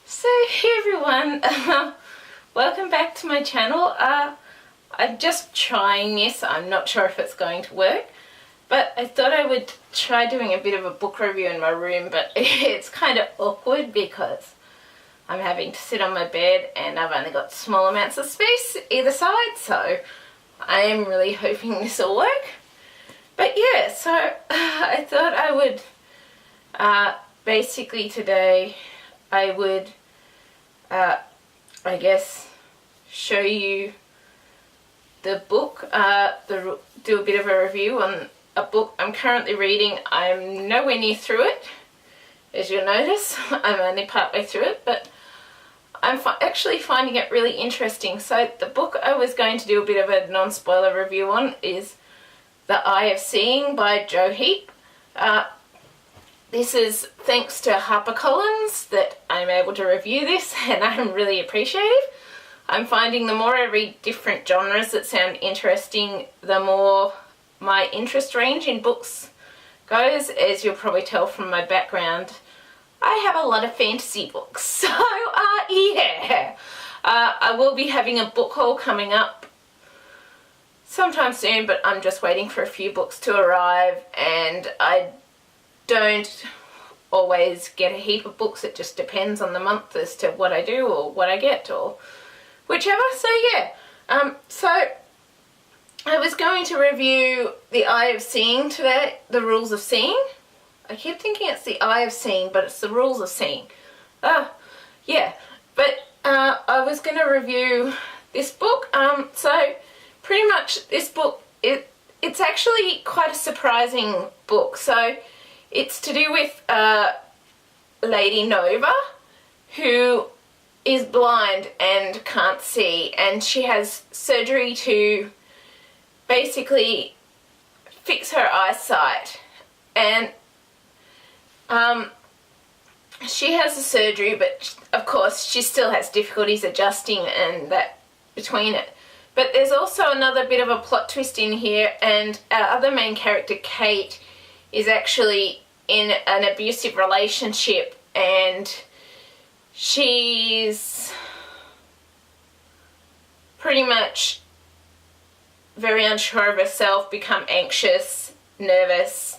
So hey everyone, welcome back to my channel. I'm just trying this. I'm not sure if it's going to work, but I thought I would try doing a bit of a book review in my room, but it's kind of awkward because I'm having to sit on my bed and I've only got small amounts of space either side, so I am really hoping this will work. But yeah, so I thought I would basically today I would I guess show you the book, do a bit of a review on a book I'm currently reading. I'm nowhere near through it, as you'll notice. I'm only partway through it, but I'm actually finding it really interesting. So the book I was going to do a bit of a non-spoiler review on is The Eye of Seeing by Joe Heap. This is thanks to HarperCollins that I'm able to review this, and I'm really appreciative. I'm finding the more I read different genres that sound interesting, the more my interest range in books goes. As you'll probably tell from my background, I have a lot of fantasy books. So, yeah. I will be having a book haul coming up sometime soon, but I'm just waiting for a few books to arrive, and I don't always get a heap of books. It just depends on the month as to what I do or what I get or whichever. So yeah, so I was going to review The Eye of Seeing today, The Rules of Seeing. I keep thinking it's The Eye of Seeing, but it's The Rules of Seeing. Yeah, but I was going to review this book. So pretty much this book, it's actually quite a surprising book. So it's to do with Lady Nova, who is blind and can't see, and she has surgery to basically fix her eyesight. And she has the surgery, but of course she still has difficulties adjusting and that between it. But there's also another bit of a plot twist in here, and our other main character, Kate, is actually in an abusive relationship, and she's pretty much very unsure of herself, become anxious, nervous,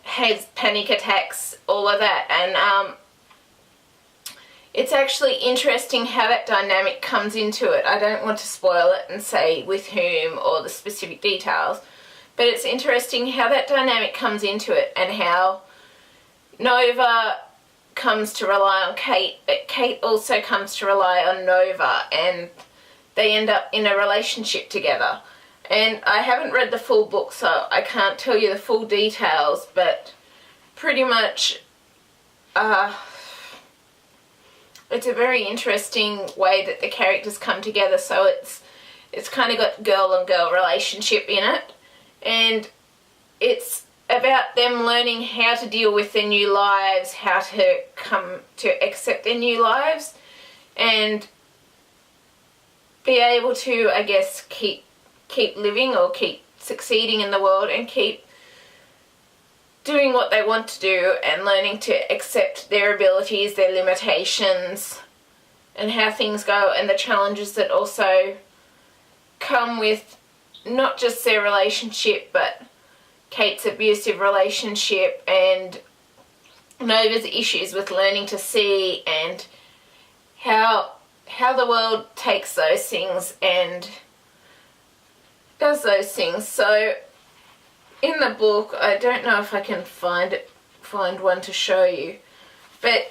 has panic attacks, all of that. And it's actually interesting how that dynamic comes into it. I don't want to spoil it and say with whom or the specific details, but it's interesting how that dynamic comes into it, and how Nova comes to rely on Kate, but Kate also comes to rely on Nova, and they end up in a relationship together. And I haven't read the full book, so I can't tell you the full details, but pretty much it's a very interesting way that the characters come together. So it's kind of got girl and girl relationship in it, and it's about them learning how to deal with their new lives, how to come to accept their new lives, and be able to, I guess, keep living or keep succeeding in the world and keep doing what they want to do, and learning to accept their abilities, their limitations, and how things go, and the challenges that also come with not just their relationship, but Kate's abusive relationship and Nova's issues with learning to see, and how the world takes those things and does those things. So in the book, I don't know if I can find one to show you, but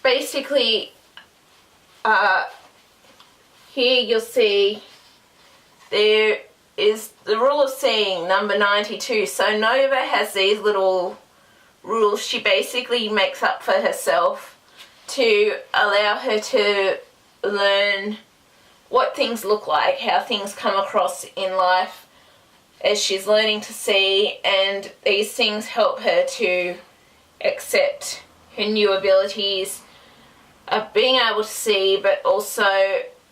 basically here you'll see there is the rule of seeing, number 92. So Nova has these little rules she basically makes up for herself to allow her to learn what things look like, how things come across in life as she's learning to see, and these things help her to accept her new abilities of being able to see, but also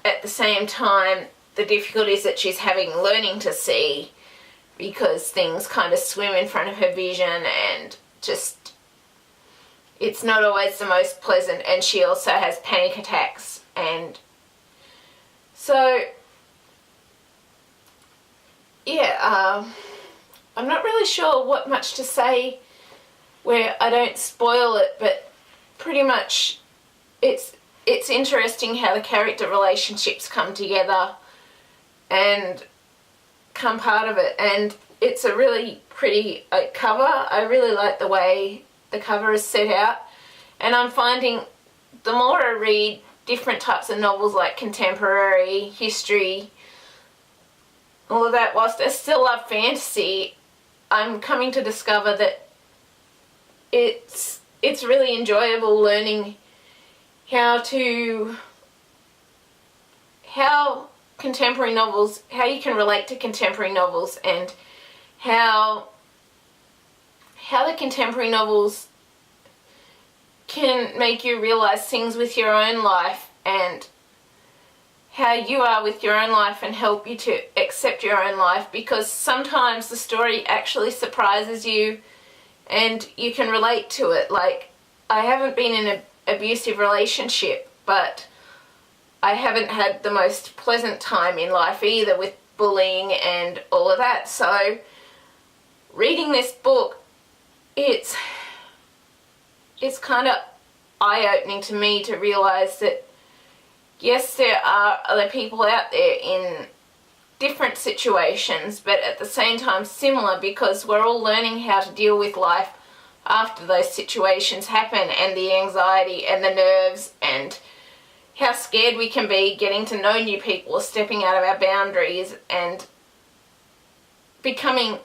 at the same time the difficulties that she's having learning to see, because things kind of swim in front of her vision and just it's not always the most pleasant, and she also has panic attacks. And so, yeah, I'm not really sure what much to say where I don't spoil it, but pretty much it's interesting how the character relationships come together and come part of it. And it's a really pretty cover. I really like the way the cover is set out, and I'm finding the more I read different types of novels like contemporary, history, all of that, whilst I still love fantasy, I'm coming to discover that it's really enjoyable learning how contemporary novels, how you can relate to contemporary novels, and how the contemporary novels can make you realize things with your own life, and how you are with your own life, and help you to accept your own life, because sometimes the story actually surprises you and you can relate to it. Like, I haven't been in an abusive relationship, but I haven't had the most pleasant time in life either, with bullying and all of that. So reading this book, it's kind of eye-opening to me to realize that yes, there are other people out there in different situations, but at the same time similar, because we're all learning how to deal with life after those situations happen, and the anxiety and the nerves and how scared we can be getting to know new people or stepping out of our boundaries and becoming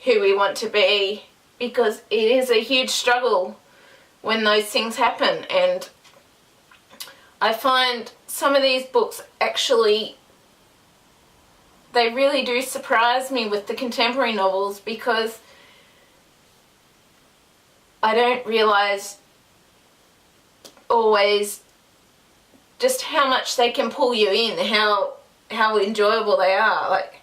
who we want to be, because it is a huge struggle when those things happen. And I find some of these books actually, they really do surprise me with the contemporary novels, because I don't realise always just how much they can pull you in, how enjoyable they are. Like,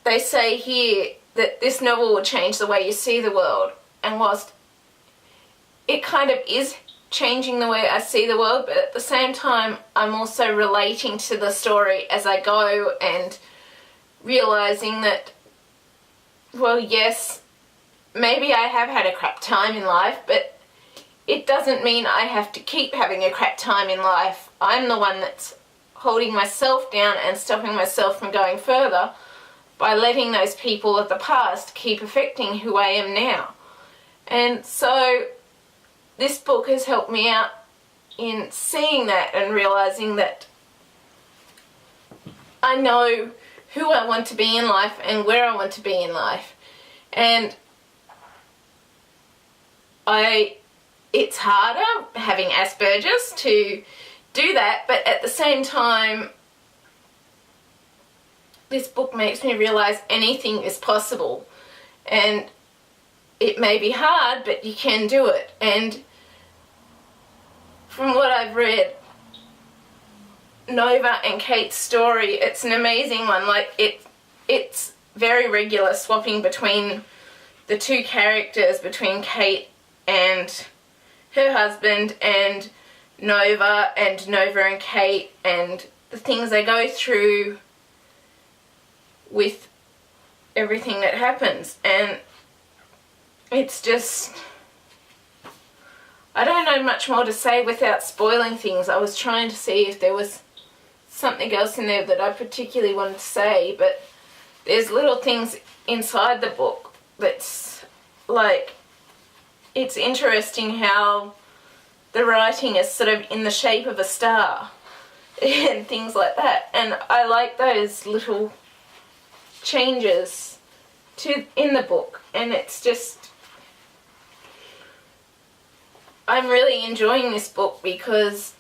they say here that this novel will change the way you see the world, and whilst it kind of is changing the way I see the world, but at the same time I'm also relating to the story as I go, and realising that, well, yes, maybe I have had a crap time in life, but it doesn't mean I have to keep having a crap time in life. I'm the one that's holding myself down and stopping myself from going further by letting those people of the past keep affecting who I am now. And so this book has helped me out in seeing that and realising that I know who I want to be in life and where I want to be in life. And it's harder having Asperger's to do that, but at the same time, this book makes me realise anything is possible. And it may be hard, but you can do it. And from what I've read, Nova and Kate's story, it's an amazing one. Like, it's very regular, swapping between the two characters, between Kate and her husband, and Nova and Kate, and the things they go through with everything that happens. And it's just, I don't know much more to say without spoiling things. I was trying to see if there was something else in there that I particularly wanted to say, but there's little things inside the book that's like, it's interesting how the writing is sort of in the shape of a star and things like that. And I like those little changes in the book, and it's just, I'm really enjoying this book because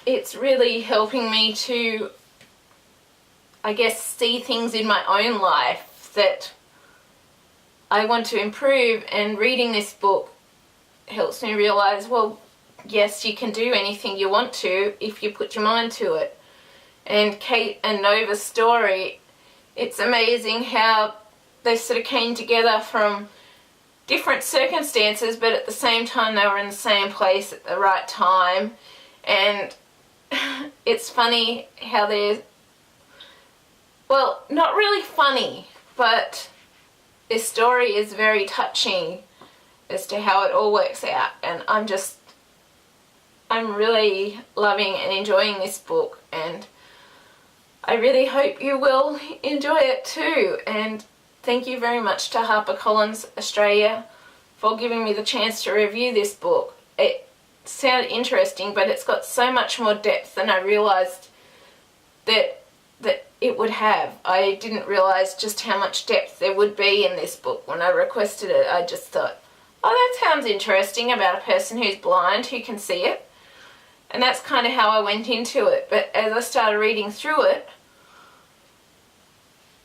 it's really helping me to, I guess, see things in my own life that I want to improve. And reading this book helps me realise, well, yes, you can do anything you want to if you put your mind to it. And Kate and Nova's story, it's amazing how they sort of came together from different circumstances, but at the same time they were in the same place at the right time. And it's funny how they're, well, not really funny, but this story is very touching as to how it all works out. And I'm really loving and enjoying this book, and I really hope you will enjoy it too. And thank you very much to HarperCollins Australia for giving me the chance to review this book. It sounded interesting, but it's got so much more depth than I realised that it would have. I didn't realise just how much depth there would be in this book. When I requested it, I just thought, oh, that sounds interesting, about a person who's blind who can see it. And that's kind of how I went into it. But as I started reading through it,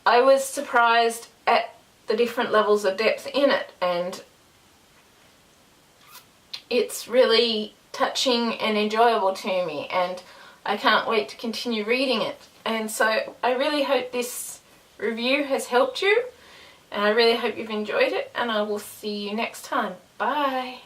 I was surprised at the different levels of depth in it, and it's really touching and enjoyable to me, and I can't wait to continue reading it. And so I really hope this review has helped you, and I really hope you've enjoyed it, and I will see you next time. Bye!